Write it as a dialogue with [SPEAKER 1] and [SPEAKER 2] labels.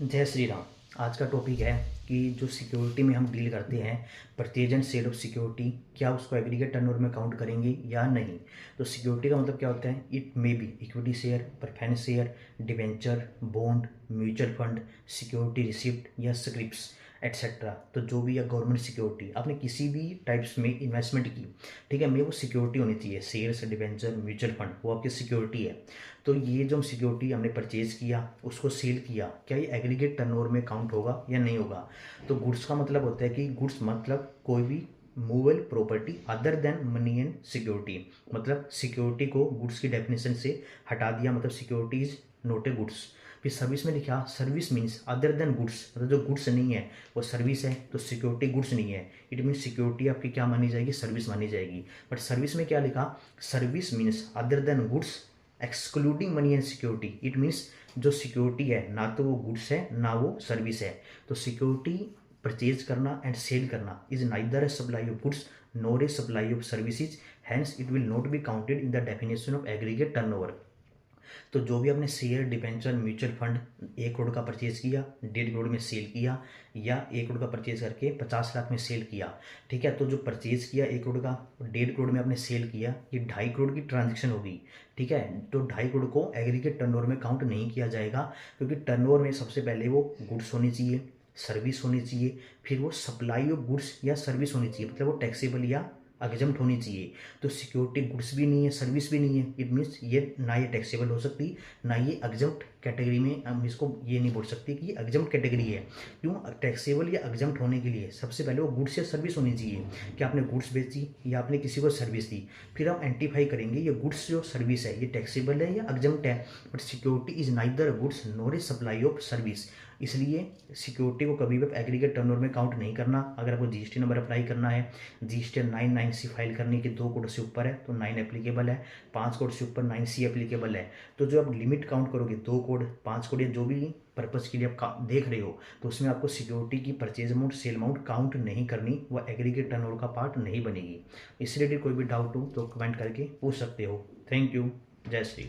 [SPEAKER 1] जय श्री राम। आज का टॉपिक है कि जो सिक्योरिटी में हम डील करते हैं, purchase and sale of security, क्या उसको एग्रीगेट टर्नओवर में काउंट करेंगे या नहीं। तो सिक्योरिटी का मतलब क्या होता है? It may be equity share, preference share, debenture, bond, mutual fund, security receipt या स्क्रिप्ट्स एट्सेट्रा। तो जो भी है गवर्नमेंट सिक्योरिटी, आपने किसी भी टाइप्स में इन्वेस्टमेंट की, ठीक है, में वो सिक्योरिटी होनी चाहिए। शेयर्स, डिवेंचर, म्यूचुअल फंड, वो आपकी सिक्योरिटी है। तो ये जो सिक्योरिटी हमने परचेज किया, उसको सेल किया, क्या ये एग्रीगेट टर्नओवर में काउंट होगा या नहीं होगा। तो गुड्स का मतलब होता है कि गुड्स मतलब कोई भी movable property other than money and security. मतलब सिक्योरिटी को गुड्स की डेफिनेशन से हटा दिया, मतलब security is not a goods. फिर सर्विस में लिखा service means other than goods, मतलब जो गुड्स नहीं है वो सर्विस है, तो सिक्योरिटी गुड्स नहीं है। इट मीन्स सिक्योरिटी आपकी क्या मानी जाएगी? सर्विस मानी जाएगी। बट सर्विस में क्या लिखा? Service means other than goods excluding money and security. It means जो सिक्योरिटी है ना तो वो गुड्स है ना वो सर्विस है। तो सिक्योरिटी परचेज करना एंड सेल करना is neither a supply of goods nor a supply of services, hence it will not be counted in the definition of aggregate turnover. तो जो भी आपने share, debenture, mutual fund 1 crore का purchase किया, 1.5 करोड़ में cell किया, या 1 करोड़ का परचेज करके 50 लाख में सेल किया, ठीक है, तो जो परचेज किया 1 करोड़ का, 1.5 करोड़ में आपने सेल किया, ये 2.5 करोड़ की ट्रांजेक्शन होगी, ठीक है। तो 2.5 करोड़ को एग्रीगेट टर्नओवर में काउंट नहीं किया जाएगा, क्योंकि टर्नओवर में सबसे पहले वो गुड्स होनी चाहिए, सर्विस होनी चाहिए, फिर वो सप्लाई ऑफ गुड्स या सर्विस होनी चाहिए, मतलब वो टैक्सेबल या एग्जम्प्ट होनी चाहिए। तो सिक्योरिटी गुड्स भी नहीं है, सर्विस भी नहीं है, इट मीन्स ये ना ये टैक्सेबल हो सकती, ना ये एग्जम्प्ट कैटेगरी में। हम इसको ये नहीं बोल सकते कि ये एग्जम्प्ट कैटेगरी है। क्यों? टैक्सेबल या एग्जम्प्ट होने के लिए सबसे पहले वो गुड्स या सर्विस होनी चाहिए, कि आपने गुड्स बेची या आपने किसी को सर्विस दी। फिर हम आइडेंटिफाई करेंगे ये गुड्स जो सर्विस है ये टैक्सेबल है या एग्जम्प्ट है। But security is neither goods nor a supply of service, इसलिए सिक्योरिटी को कभी भी एग्रीगेट टर्नओवर में काउंट नहीं करना। अगर आपको जीएसटी नंबर अप्लाई करना है, जीएसटी 99C फाइल करने की 2 करोड़ से ऊपर है तो 9 एप्लीकेबल है, 5 करोड़ से ऊपर 9C एप्लीकेबल है। तो जो आप लिमिट काउंट करोगे 2 करोड़, 5 करोड़ या जो भी पर्पज़ के लिए आप देख रहे हो, तो उसमें आपको सिक्योरिटी की purchase amount, sale amount count नहीं करनी, वह एग्रीगेट टर्नओवर का पार्ट नहीं बनेगी। इससे रिलेटेड कोई भी डाउट हो तो कमेंट करके पूछ सकते हो। Thank you. जय श्री।